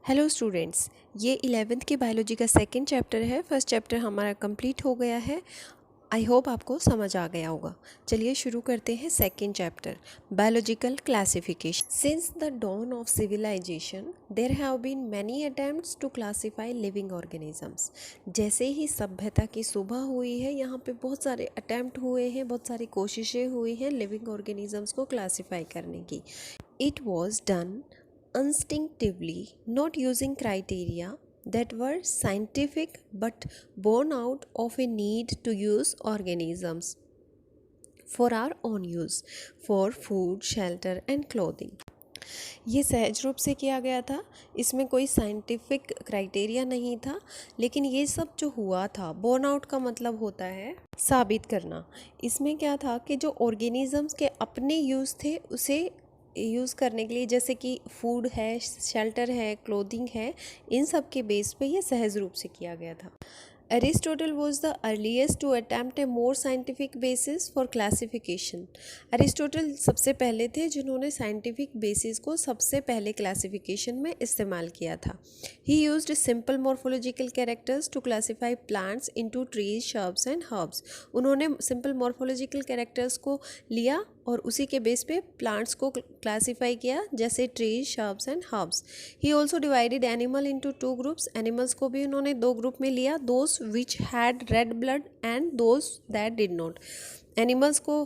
Hello students, ये 11th की biology का सेकंड चैप्टर है। फर्स्ट चैप्टर हमारा कंप्लीट हो गया है। आई होप आपको समझ आ गया होगा। चलिए शुरू करते हैं second chapter, biological classification. Since the dawn of civilization there have been many attempts to classify living organisms. जैसे ही सभ्यता की सुबह हुई है, यहाँ पे बहुत सारे अटेम्प्ट हुए हैं, बहुत सारी कोशिशें हुई हैं लिविंग ऑर्गेनिजम्स को क्लासीफाई करने की। It was done instinctively, not using criteria that were scientific but born out of a need to use organisms for our own use, for food, shelter and clothing. ये सहज रूप से किया गया था, इसमें कोई साइंटिफिक क्राइटेरिया नहीं था, लेकिन ये सब जो हुआ था, बोर्न आउट का मतलब होता है साबित करना। इसमें क्या था कि जो ऑर्गेनिजम्स के अपने यूज़ थे उसे यूज़ करने के लिए, जैसे कि फूड है, शेल्टर है, क्लोथिंग है, इन सब के बेस पे ये सहज रूप से किया गया था। Aristotle was the earliest to attempt a more scientific basis for classification. Aristotle सबसे पहले थे जिन्होंने साइंटिफिक बेसिस को सबसे पहले क्लासिफिकेशन में इस्तेमाल किया था। He used simple morphological characters to classify plants into trees, shrubs and herbs. उन्होंने सिंपल मॉर्फोलॉजिकल कैरेक्टर्स को लिया और उसी के बेस पे प्लांट्स को क्लासीफाई किया, जैसे trees, shrubs and herbs. He also divided animal into two groups. Animals को भी उन्होंने दो ग्रुप में लिया, those which had read blood and those that did not. Animals को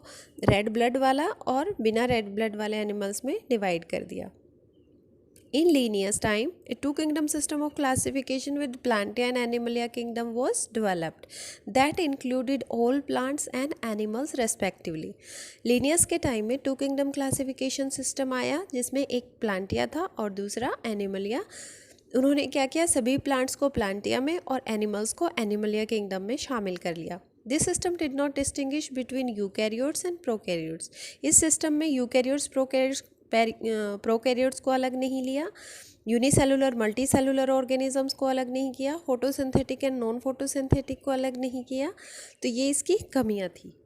रेड ब्लड वाला और बिना रेड ब्लड वाले एनिमल्स में डिवाइड कर दिया। In Linnaeus time, a two-kingdom system of classification with Plantae and Animalia kingdom was developed that included all plants and animals respectively. Linnaeus के time में टू किंगडम क्लासिफिकेशन सिस्टम आया, जिसमें एक प्लांटिया था और दूसरा एनिमलिया। उन्होंने क्या किया, सभी प्लांट्स को प्लांटिया में और एनिमल्स को एनिमलिया किंगडम में शामिल कर लिया। This system did not distinguish between eukaryotes and prokaryotes. इस सिस्टम में यूकैरियोट्स प्रोकैरियोट्स को अलग नहीं लिया, यूनिसेलुलर मल्टी सेलुलर ऑर्गेनिजम्स को अलग नहीं किया, फोटोसिंथेटिक एंड नॉन फोटोसिंथेटिक को अलग नहीं किया। तो ये इसकी कमियां थी।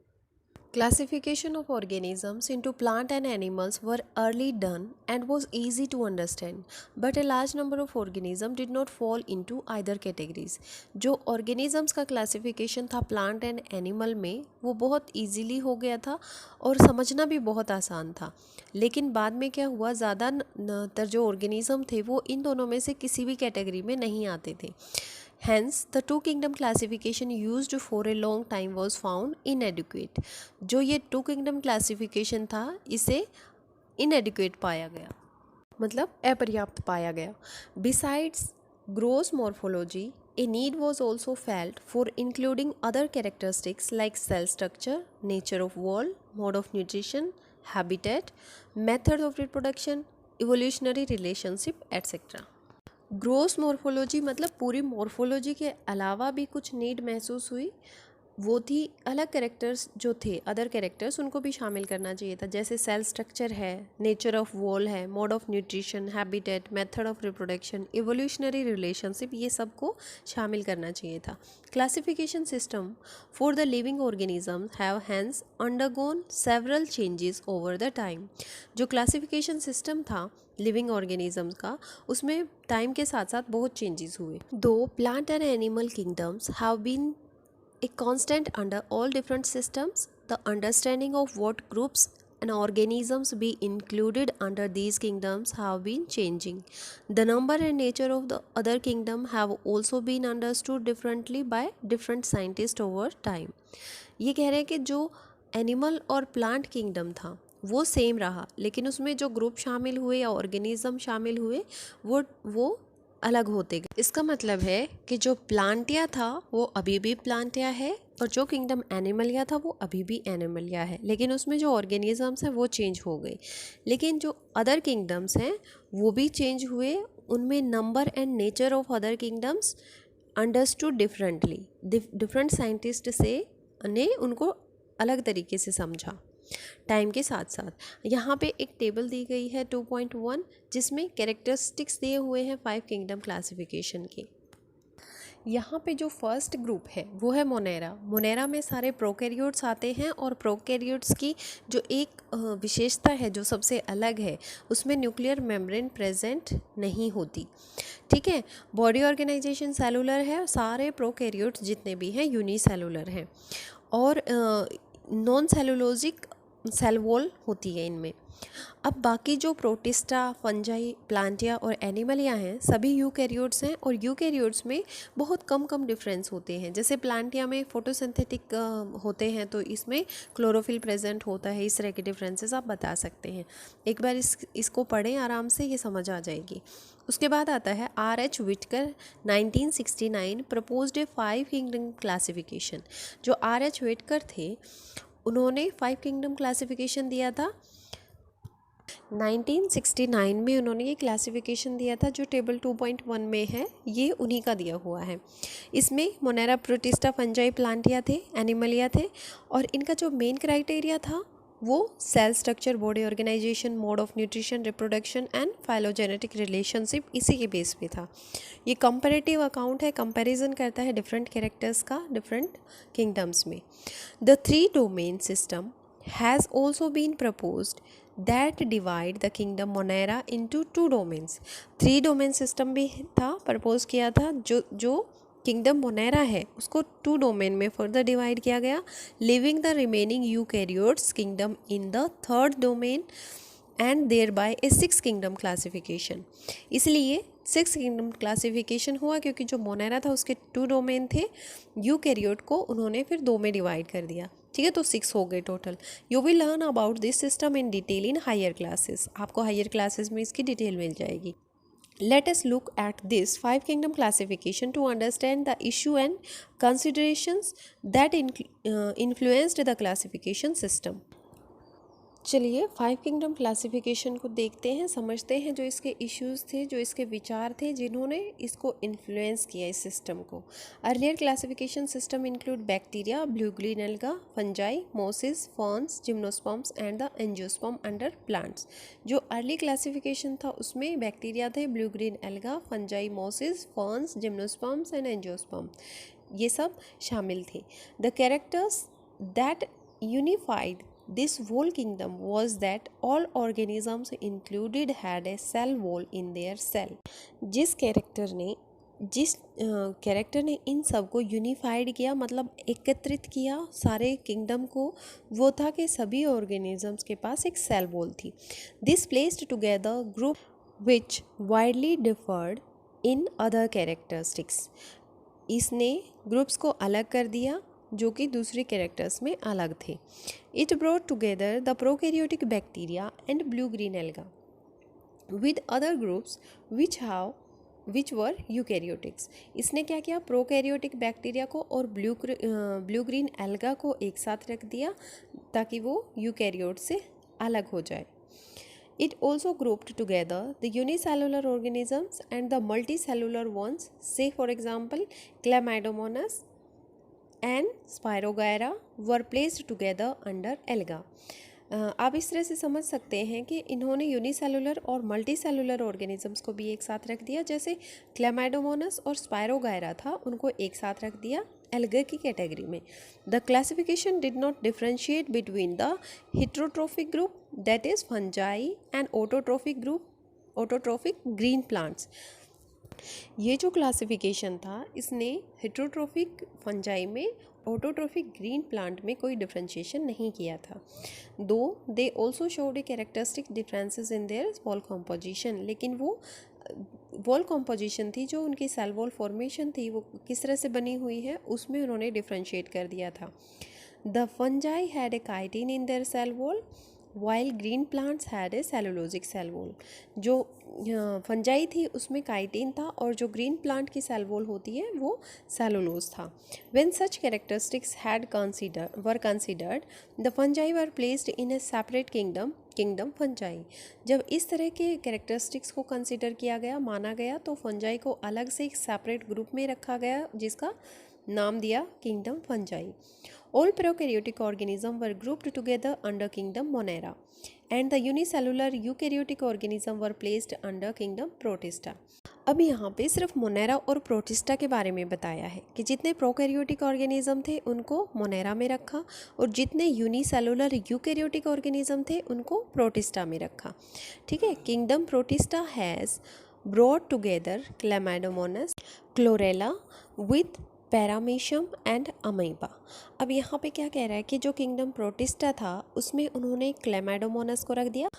Classification of organisms into plant and animals were early done and was easy to understand, but a large number of organisms did not fall into either categories. जो organisms का classification था plant and animal में, वो बहुत easily हो गया था और समझना भी बहुत आसान था। लेकिन बाद में क्या हुआ, ज़्यादातर जो organism थे वो इन दोनों में से किसी भी कैटेगरी में नहीं आते थे। Hence, the two kingdom classification used for a long time was found inadequate. जो ये two kingdom classification था, इसे inadequate पाया गया, मतलब अपर्याप्त पाया गया। Besides gross morphology, a need was also felt for including other characteristics like cell structure, nature of wall, mode of nutrition, habitat, method of reproduction, evolutionary relationship, etc. Gross morphology मतलब पूरी morphology के अलावा भी कुछ need महसूस हुई, वो थी अलग कैरेक्टर्स जो थे, अदर कैरेक्टर्स, उनको भी शामिल करना चाहिए था, जैसे सेल स्ट्रक्चर है, नेचर ऑफ वॉल है, mode of nutrition, habitat, method of reproduction, evolutionary relationship, ये सब को शामिल करना चाहिए था। Classification system for the living organisms have hence undergone several changes over the time. जो क्लासिफिकेशन सिस्टम था लिविंग ऑर्गेनिजम्स का, उसमें टाइम के साथ साथ बहुत चेंजेस हुए। Though plant and animal kingdoms have been a constant under all different systems, the understanding of what groups and organisms be included under these kingdoms have been changing. The number and nature of the other kingdom have also been understood differently by different scientists over time. ये कह रहे हैं कि जो animal और plant kingdom था वो same रहा, लेकिन उसमें जो ग्रुप शामिल हुए या ऑर्गेनिज्म शामिल हुए वो अलग होते गए। इसका मतलब है कि जो प्लांटिया था वो अभी भी प्लांटिया है और जो किंगडम एनिमलिया था वो अभी भी एनिमलिया है, लेकिन उसमें जो ऑर्गेनिजम्स हैं वो चेंज हो गए। लेकिन जो अदर किंगडम्स हैं वो भी चेंज हुए, उनमें number and nature of other kingdoms understood differently. Different scientist ने उनको अलग तरीके से समझा टाइम के साथ साथ। यहाँ पे एक टेबल दी गई है 2.1, जिसमें कैरेक्टरिस्टिक्स दिए हुए हैं 5 किंगडम क्लासिफिकेशन के। यहाँ पे जो फर्स्ट ग्रुप है वो है मोनेरा। मोनेरा में सारे प्रोकैरियोट्स आते हैं और प्रोकैरियोट्स की जो एक विशेषता है जो सबसे अलग है, उसमें न्यूक्लियर मेम्ब्रेन प्रेजेंट नहीं होती। ठीक है, बॉडी ऑर्गेनाइजेशन सेलुलर है, सारे प्रोकैरियोट्स जितने भी हैं यूनिसेलुलर हैं और नॉन सेलुलोजिक सेल वॉल होती है इनमें। अब बाकी जो प्रोटिस्टा, फंजाई, प्लांटिया और एनिमलिया हैं सभी यूकैरियोट्स हैं और यूकैरियोट्स में बहुत कम डिफरेंस होते हैं। जैसे प्लांटिया में फोटोसिंथेटिक होते हैं तो इसमें क्लोरोफिल प्रेजेंट होता है। इस तरह के डिफरेंसेस आप बता सकते हैं। एक बार इसको पढ़ें आराम से, ये समझ आ जाएगी। उसके बाद आता है R.H. विटकर 1969 प्रपोज्ड ए 5 किंगडम क्लासिफिकेशन। जो R.H. विटकर थे उन्होंने 5 किंगडम क्लासिफिकेशन दिया था। 1969 में उन्होंने ये क्लासिफिकेशन दिया था जो टेबल 2.1 में है, ये उन्हीं का दिया हुआ है। इसमें मोनेरा, प्रोटिस्टा, फंजाई, प्लांटिया थे, एनिमलिया थे और इनका जो मेन क्राइटेरिया था वो cell structure, body organisation, mode of nutrition, reproduction and phylogenetic relationship इसी के बेस पे था। ये कंपैरेटिव अकाउंट है, कंपैरिजन करता है डिफरेंट कैरेक्टर्स का डिफरेंट किंगडम्स में। The 3 domain system has also been proposed that divide the kingdom Monera into 2 domains। 3 domain system भी था, प्रपोज किया था। जो किंगडम मोनेरा है उसको 2 डोमेन में फर्दर डिवाइड किया गया, leaving the remaining eukaryotes kingdom in the 3rd domain and thereby a 6 kingdom classification. इसलिए 6 किंगडम क्लासिफिकेशन हुआ क्योंकि जो मोनेरा था उसके 2 डोमेन थे, यूकैरियोट को उन्होंने फिर 2 में डिवाइड कर दिया। ठीक है, तो 6 हो गए total. You will learn about this system in detail in higher classes. आपको हायर क्लासेस में इसकी डिटेल मिल जाएगी। Let us look at this 5 kingdom classification to understand the issue and considerations that influenced the classification system। चलिए 5 kingdom classification को देखते हैं, समझते हैं जो इसके इश्यूज थे, जो इसके विचार थे जिन्होंने इसको इन्फ्लुएंस किया इस सिस्टम को। Earlier classification system include bacteria, blue green alga, fungi, mosses, ferns, gymnosperms and the angiosperm under plants. जो अर्ली क्लासिफिकेशन था उसमें बैक्टीरिया थे, blue green alga, fungi, mosses, ferns, gymnosperms and angiosperm, ये सब शामिल थे। The characters that unified this whole kingdom was that all organisms included had a cell wall in their cell। जिस character ने इन सब को यूनिफाइड किया, मतलब एकत्रित किया सारे किंगडम को, वो था कि सभी ऑर्गेनिजम्स के पास एक सेल वॉल थी। This placed together group which widely deferred in other characteristics. इसने ग्रुप्स को अलग कर दिया जो कि दूसरे कैरेक्टर्स में अलग थे। It brought together the prokaryotic bacteria and blue green alga with other groups which were eukaryotics. इसने क्या किया, प्रोकैरियोटिक बैक्टीरिया को और ब्लू ग्रीन एल्गा को एक साथ रख दिया ताकि वो यूकैरियोट से अलग हो जाए। It also grouped together the unicellular organisms and the multicellular ones, say for example Chlamydomonas and Spirogyra were placed together under alga। आप इस तरह से समझ सकते हैं कि इन्होंने यूनिसेलुलर और मल्टीसेलुलर ऑर्गेनिजम्स को भी एक साथ रख दिया। जैसे क्लेमाइडोमोनस और स्पायरोगायरा था, उनको एक साथ रख दिया एल्गा की कैटेगरी में। The classification did not differentiate between the heterotrophic group that is fungi and autotrophic green plants. ये जो क्लासिफिकेशन था इसने हेटेरोट्रोफिक फंजाई में, ऑटोट्रोफिक ग्रीन प्लांट में कोई डिफ्रेंशिएशन नहीं किया था। दो they also showed a characteristic differences in their wall composition, लेकिन वो वॉल कॉम्पोजिशन थी, जो उनकी सेल वॉल फॉर्मेशन थी वो किस तरह से बनी हुई है उसमें उन्होंने डिफ्रेंशिएट कर दिया था। The fungi had a chitin in their cell wall while green plants had a cellulosic cell wall. जो फंजाई थी उसमें काइटिन था और जो ग्रीन प्लांट की सेल वॉल होती है वो सेलुलोज था। When such characteristics were considered the fungi were placed in a separate kingdom fungi. जब इस तरह के कैरेक्टरिस्टिक्स को कंसिडर किया गया, माना गया, तो फंजाई को अलग से एक सेपरेट ग्रुप में रखा गया जिसका नाम दिया kingdom fungi. All prokaryotic organisms were grouped together under kingdom Monera and the unicellular eukaryotic organisms were placed under kingdom Protista। अब यहाँ पे सिर्फ मोनेरा और प्रोटिस्टा के बारे में बताया है कि जितने प्रोकैरियोटिक ऑर्गेनिज्म थे उनको मोनेरा में रखा और जितने यूनिसेलुलर यूकैरियोटिक ऑर्गेनिज्म थे उनको प्रोटिस्टा में रखा। ठीक है। Kingdom protista has brought together Chlamydomonas chlorella with paramecium and amoeba. अब यहाँ पे क्या कह रहा है कि जो किंगडम प्रोटिस्टा था उसमें उन्होंने क्लैमाइडोमोनास को रख दिया,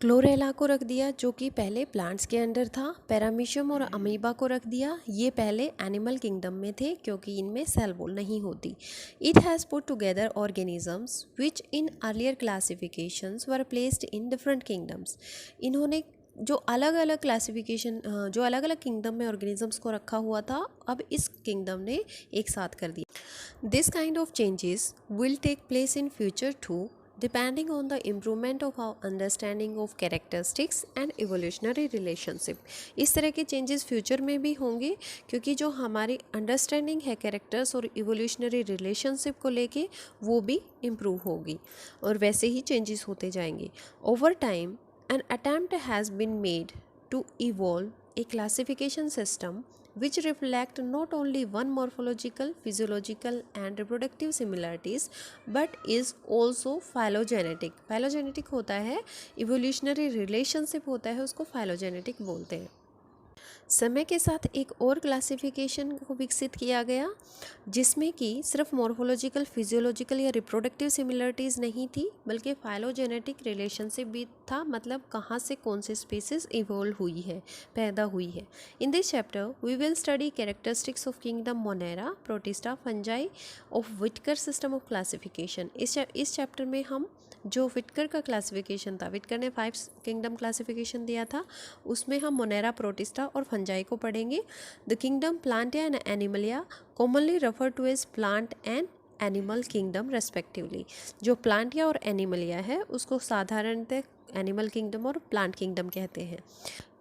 क्लोरेला को रख दिया जो कि पहले प्लांट्स के अंडर था, पैरामीशियम और अमीबा को रख दिया, ये पहले एनिमल किंगडम में थे क्योंकि इनमें सेल वॉल नहीं होती। It has put together organisms which in earlier classifications were placed in different kingdoms. इन्होंने जो अलग अलग क्लासिफिकेशन जो अलग अलग किंगडम में ऑर्गेनिजम्स को रखा हुआ था अब इस किंगडम ने एक साथ कर दिया। This kind of changes will take place in future too depending on the improvement of our understanding of characteristics and evolutionary relationship। इस तरह के चेंजेस फ्यूचर में भी होंगे क्योंकि जो हमारी अंडरस्टैंडिंग है कैरेक्टर्स और इवोल्यूशनरी रिलेशनशिप को लेके वो भी इम्प्रूव होगी और वैसे ही चेंजेस होते जाएंगे। Over time an attempt has been made to evolve a classification system which reflect not only one morphological, physiological and reproductive similarities but is also phylogenetic। phylogenetic होता है evolutionary relationship होता है उसको phylogenetic बोलते हैं। समय के साथ एक और क्लासिफिकेशन को विकसित किया गया जिसमें कि सिर्फ मॉर्फोलॉजिकल, फिजियोलॉजिकल या रिप्रोडक्टिव सिमिलरिटीज़ नहीं थी बल्कि फाइलोजेनेटिक रिलेशनशिप भी था, मतलब कहाँ से कौन सी स्पीसीज इवॉल्व हुई है, पैदा हुई है। In this chapter we will study characteristics of kingdom Monera, Protista, fungi of Whittaker system of classification. इस चैप्टर में हम जो व्हिटकर का क्लासिफिकेशन था, व्हिटकर ने 5 किंगडम क्लासिफिकेशन दिया था, उसमें हम मोनेरा, प्रोटिस्टा और फंजाई को पढ़ेंगे। The kingdom Plantae and Animalia commonly refer to as plant and animal kingdom respectively. जो प्लांटिया और एनिमलिया है उसको साधारणतः एनिमल किंगडम और प्लांट किंगडम कहते हैं।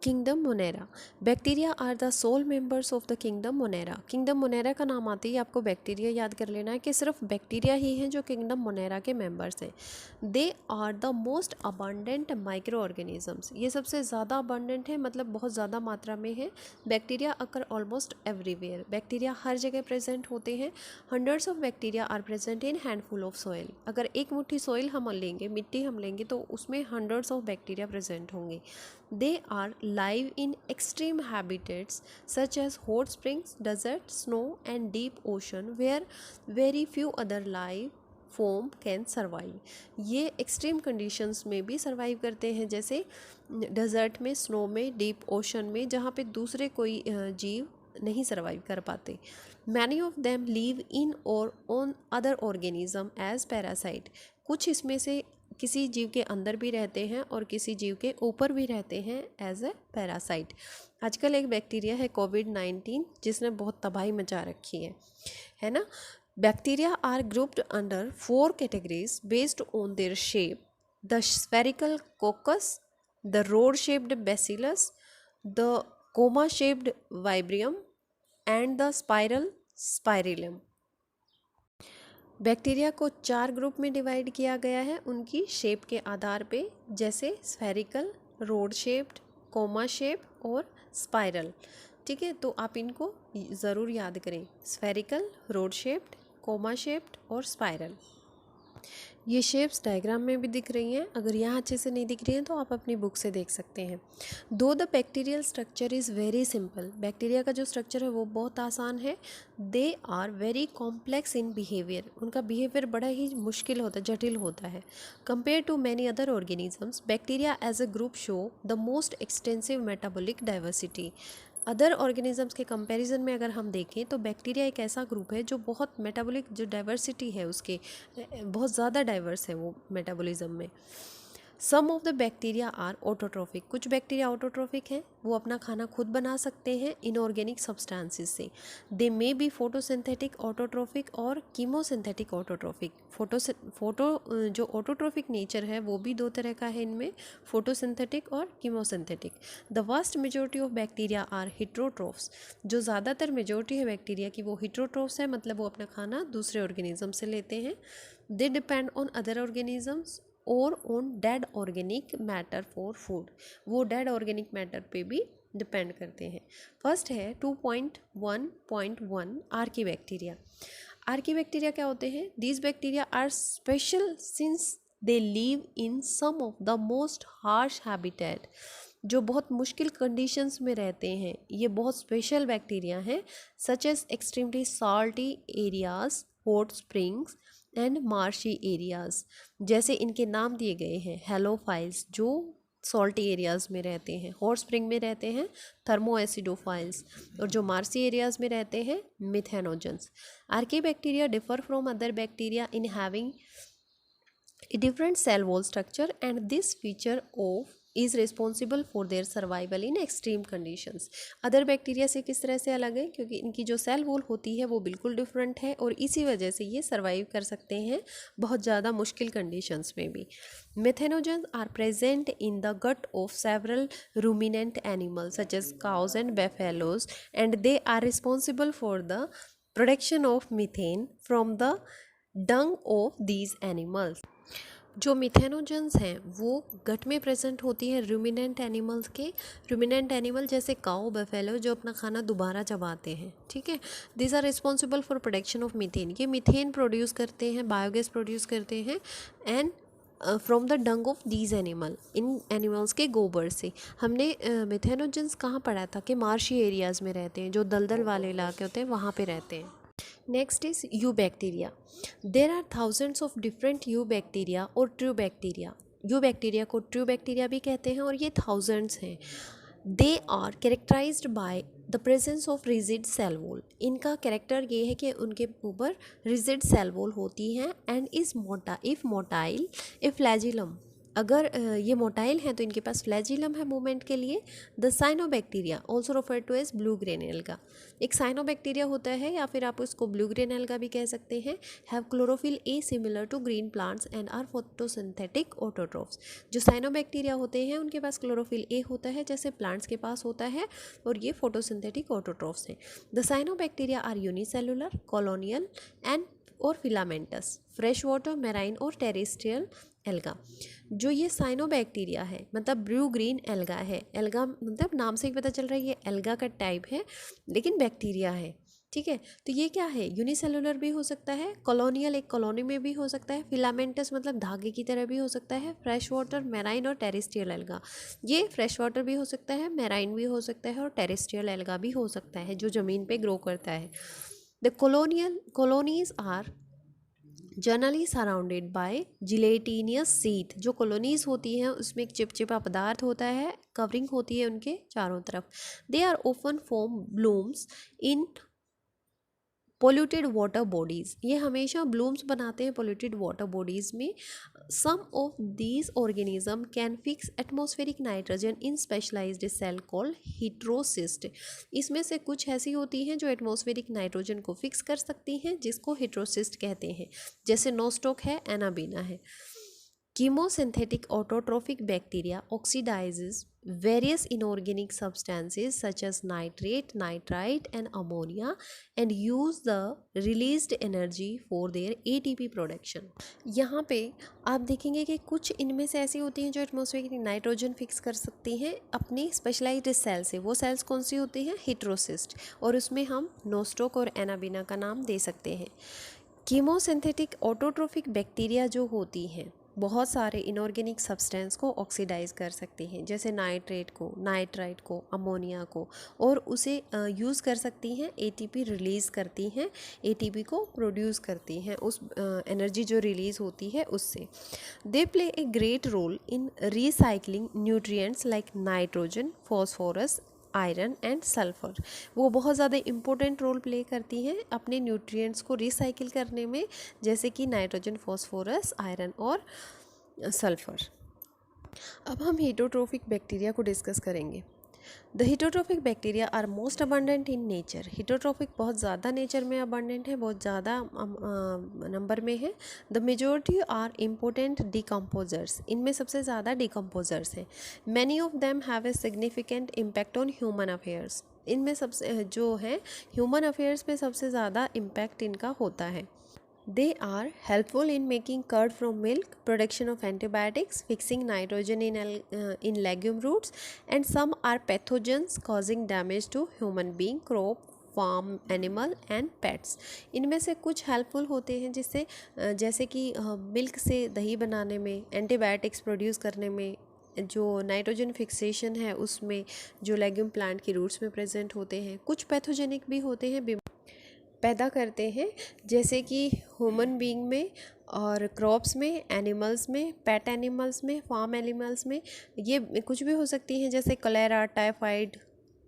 Kingdom Monera, bacteria are the sole members of the kingdom Monera. Kingdom Monera का नाम आते ही आपको बैक्टीरिया याद कर लेना है कि सिर्फ बैक्टीरिया ही हैं जो किंगडम मोनेरा के मेंबर्स हैं। They are the most abundant micro organisms. ये सबसे ज़्यादा अबंडेंट है, मतलब बहुत ज़्यादा मात्रा में है। Bacteria occur almost everywhere. Bacteria हर जगह प्रेजेंट होते हैं। Hundreds of bacteria are present in handful of soil. अगर एक मुट्ठी सॉइल हम लेंगे, मिट्टी हम लेंगे, तो उसमें हंड्रेड्स ऑफ बैक्टीरिया प्रेजेंट होंगे। They are live in extreme habitats such as hot springs, desert, snow and deep ocean where very few other life form can survive। ये एक्सट्रीम कंडीशंस में भी सर्वाइव करते हैं, जैसे डेजर्ट में, snow में, deep ocean में, जहाँ पे दूसरे कोई जीव नहीं सर्वाइव कर पाते। Many of them live in or on other organism as parasite. कुछ इसमें से किसी जीव के अंदर भी रहते हैं और किसी जीव के ऊपर भी रहते हैं एज ए पैरासाइट। आजकल एक बैक्टीरिया है कोविड-19 जिसने बहुत तबाही मचा रखी है ना। Bacteria are grouped under 4 categories based on their shape, the spherical coccus, the rod shaped bacillus, the comma shaped vibrium and the spiral spirillum. Bacteria को 4 ग्रुप में डिवाइड किया गया है उनकी शेप के आधार पे, जैसे spherical, road shaped, coma shape और स्पाइरल। ठीक है, तो आप इनको ज़रूर याद करें, spherical, road shaped, comma shaped और स्पाइरल। ये शेप्स डायग्राम में भी दिख रही हैं, अगर यहाँ अच्छे से नहीं दिख रही हैं तो आप अपनी बुक से देख सकते हैं। Though the bacterial structure is very simple. Bacteria का जो स्ट्रक्चर है वो बहुत आसान है। They are very complex in behaviour. उनका बिहेवियर बड़ा ही मुश्किल होता है, जटिल होता है। Compare to many other organisms, bacteria as a group show the most extensive metabolic diversity. Other organisms के कंपैरिजन में अगर हम देखें तो बैक्टीरिया एक ऐसा ग्रुप है जो बहुत मेटाबॉलिक, जो डाइवर्सिटी है उसके बहुत ज़्यादा डाइवर्स है वो मेटाबॉलिज्म में। Some of the bacteria are autotrophic. कुछ बैक्टीरिया ऑटोट्रोफिक हैं, वो अपना खाना खुद बना सकते हैं इनऑर्गेनिक सब्सटेंसेस से। दे मे बी फोटोसिंथेटिक ऑटोट्रोफिक और कीमोसिंथेटिक ऑटोट्रोफिक। जो ऑटोट्रोफिक नेचर है वो भी 2 तरह का है इनमें, फोटोसिंथेटिक और chemosynthetic. The vast majority of bacteria are heterotrophs. जो ज़्यादातर मेजोरिटी है बैक्टीरिया की वो हिट्रोट्रोफ्स है, मतलब वो अपना खाना दूसरे ऑर्गेनिज्म से लेते हैं। They depend on other organisms or on dead organic matter for food. वो डेड ऑर्गेनिक मैटर पे भी डिपेंड करते हैं। फर्स्ट है 2.1.1 आर्की बैक्टीरिया। आर्की बैक्टीरिया क्या होते हैं? These bacteria are special since they live in some of the most harsh habitat, जो बहुत मुश्किल कंडीशंस में रहते हैं। ये बहुत स्पेशल बैक्टीरिया हैं, such as extremely salty areas, hot springs and marshy areas. जैसे इनके नाम दिए गए हैं, हेलोफाइल्स जो सॉल्टी एरियाज़ में रहते हैं, हॉट स्प्रिंग में रहते हैं थर्मो एसिडोफाइल्स, और जो मार्सी एरियाज़ में रहते हैं methanogens. Archie bacteria differ from other bacteria in having a different cell wall structure, and this feature of is responsible for their survival in extreme conditions। Other bacteria से किस तरह से अलग है? क्योंकि इनकी जो सेल वॉल होती है वो बिल्कुल डिफरेंट है, और इसी वजह से ये सर्वाइव कर सकते हैं बहुत ज़्यादा मुश्किल कंडीशंस में भी। Methanogens are present in the gut of several ruminant animals such as cows and buffaloes, and they are responsible for the production of methane from the dung of these animals। जो methanogens हैं वो गट में present होती है ruminant animals के। Ruminant animal जैसे काऊ, buffalo जो अपना खाना दोबारा चबाते हैं, ठीक है। This are responsible for production of methane. ये मीथेन प्रोड्यूस करते हैं, बायोगैस प्रोड्यूस करते हैं, and from the dung of these animal, इन एनिमल्स के गोबर से। हमने मिथेनोजेंस कहाँ पढ़ा था कि मार्शी एरियाज़ में रहते हैं, जो दलदल वाले इलाके होते हैं वहाँ पे रहते हैं। Next is eubacteria. There are thousands of different eubacteria और ट्रू बैक्टीरिया। यू बैक्टीरिया को ट्रू बैक्टीरिया भी कहते हैं, और ये थाउजेंड्स हैं। They are characterized by the presence of rigid cell wall. इनका कैरेक्टर ये है कि उनके ऊपर रिजिड सेल वॉल होती हैं, and is motile A flagellum. अगर ये मोटाइल हैं तो इनके पास फ्लैजिलम है मूवमेंट के लिए। The cyanobacteria also refer to as blue green algae. एक साइनोबैक्टीरिया होता है, या फिर आप उसको ब्लू ग्रेन एल्गा भी कह सकते हैं। Have chlorophyll a similar to green plants and are photosynthetic autotrophs. जो साइनोबैक्टीरिया होते हैं उनके पास क्लोरोफिल ए होता है जैसे प्लांट्स के पास होता है, और ये फोटोसिंथेटिक ऑटोट्रोफ्स हैं। The cyanobacteria are unicellular, colonial and और फिलामेंटस, फ्रेश वाटर, मैराइन और टेरेस्ट्रियल एल्गा। जो ये साइनोबैक्टीरिया है मतलब ब्लू ग्रीन एल्गा है। एल्गा मतलब नाम से ही पता चल रहा है ये एल्गा का टाइप है, लेकिन बैक्टीरिया है, ठीक है। तो ये क्या है? यूनिसेलुलर भी हो सकता है, कॉलोनियल एक कॉलोनी में भी हो सकता है, फिलामेंटस मतलब धागे की तरह भी हो सकता है, फ्रेश वाटर, मैराइन और टेरेस्ट्रियल एल्गा। ये फ्रेश वाटर भी हो सकता है, मैराइन भी हो सकता है, और टेरेस्ट्रियल एल्गा भी हो सकता है जो ज़मीन पे ग्रो करता है। The colonies are generally surrounded by gelatinous sheath. जो कॉलोनीज होती हैं उसमें एक चिपचिपा पदार्थ होता है, कवरिंग होती है उनके चारों तरफ। They are often form blooms in polluted water bodies. ये हमेशा ब्लूम्स बनाते हैं पोल्यूटेड वाटर बॉडीज़ में। Some of these organism can fix atmospheric nitrogen in specialized cell called heterocyst. इसमें से कुछ ऐसी होती हैं जो एटमॉस्फेरिक नाइट्रोजन को फिक्स कर सकती हैं, जिसको हेट्रोसिस्ट कहते हैं, जैसे नोस्टॉक है, एनाबीना है। Chemosynthetic autotrophic bacteria oxidizes various inorganic substances such as nitrate, nitrite and ammonia and use the released energy for their ATP production। यहाँ पे आप देखेंगे कि कुछ इनमें से ऐसी होती हैं जो एटमॉस्फेरिक नाइट्रोजन फिक्स कर सकती हैं अपनी स्पेशलाइज्ड सेल से। वो सेल्स कौन सी होती हैं? हेट्रोसिस्ट, और उसमें हम नोस्टॉक और एनाबीना का नाम दे सकते हैं। कीमोसिंथेटिक ऑटोट्रोफिक बैक्टीरिया जो होती हैं बहुत सारे इनऑर्गेनिक सब्सटेंस को ऑक्सीडाइज कर सकती हैं, जैसे नाइट्रेट को, नाइट्राइट को, अमोनिया को, और उसे यूज़ कर सकती हैं। एटीपी रिलीज़ करती हैं, एटीपी को प्रोड्यूस करती हैं उस एनर्जी जो रिलीज़ होती है उससे। They play a great role in recycling nutrients like nitrogen, phosphorus, iron and sulphur. वो बहुत ज़्यादा इम्पोर्टेंट रोल प्ले करती हैं अपने न्यूट्रिएंट्स को रिसाइकिल करने में, जैसे कि नाइट्रोजन, फॉस्फोरस, आयरन और सल्फ़र। अब हम हेटरोट्रोफिक बैक्टीरिया को डिस्कस करेंगे। The heterotrophic bacteria are most abundant in nature. Heterotrophic बहुत ज़्यादा नेचर में अबंडेंट है, बहुत ज़्यादा नंबर में है। The majority are important decomposers. इनमें सबसे ज़्यादा डिकम्पोजर्स हैं। Many of them have a significant impact on human affairs. इनमें सबसे जो है ह्यूमन अफेयर्स में सबसे ज़्यादा इम्पैक्ट इनका होता है। They are helpful in making curd from milk, production of antibiotics, fixing nitrogen in legume roots, and some are pathogens causing damage to human being, crop, farm animal and pets. इनमें से कुछ helpful होते हैं जिससे जैसे कि milk से दही बनाने में, एंटीबायोटिक्स प्रोड्यूस करने में, जो नाइट्रोजन फिक्सेशन है उसमें, जो लेग्यूम प्लांट की रूट्स में प्रेजेंट होते हैं। कुछ पैथोजेनिक भी होते हैं, पैदा करते हैं, जैसे कि ह्यूमन बीइंग में और क्रॉप्स में, एनिमल्स में, पेट एनिमल्स में, फार्म एनिमल्स में। ये कुछ भी हो सकती हैं, जैसे cholera, typhoid,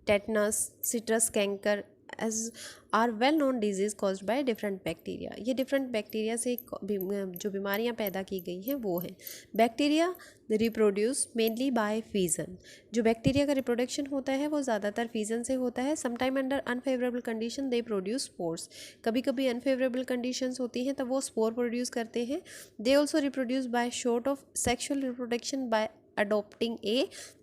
tetanus, citrus canker as are well known disease caused by different bacteria. ये डिफरेंट बैक्टीरिया से जो बीमारियां पैदा की गई हैं वो हैं। Bacteria reproduce mainly by fission. जो बैक्टीरिया का रिप्रोडक्शन होता है वो ज़्यादातर फीजन से होता है। Sometime under unfavourable condition they produce spores. कभी कभी अनफेवरेबल कंडीशंस होती हैं तब वो स्पोर प्रोड्यूस करते हैं। They also reproduce by short of sexual reproduction by adopting a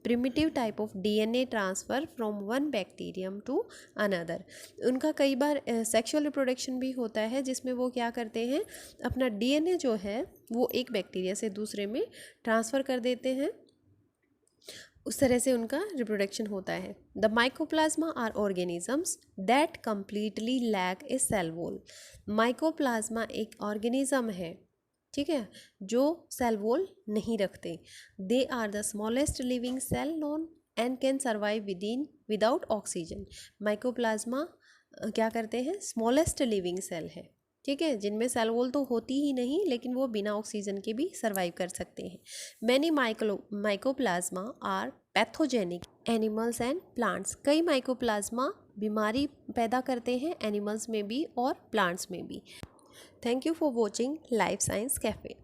primitive type of DNA transfer from one bacterium to another। उनका कई बार सेक्सुअल रिप्रोडक्शन भी होता है जिसमें वो क्या करते हैं, अपना DNA जो है वो एक बैक्टीरिया से दूसरे में ट्रांसफ़र कर देते हैं। उस तरह से उनका रिप्रोडक्शन होता है। The mycoplasma are organisms that completely lack a cell wall. Mycoplasma एक ऑर्गेनिज्म है, ठीक है, जो सेल वॉल नहीं रखते। They are the smallest living cell known and can survive without oxygen. Mycoplasma क्या करते हैं, स्मॉलेस्ट लिविंग सेल है, ठीक है, जिनमें सेल वॉल तो होती ही नहीं लेकिन वो बिना ऑक्सीजन के भी सर्वाइव कर सकते हैं। Many mycoplasma are pathogenic animals and plants. कई माइकोप्लाज्मा बीमारी पैदा करते हैं एनिमल्स में भी और प्लांट्स में भी। Thank you for watching Life Science Cafe.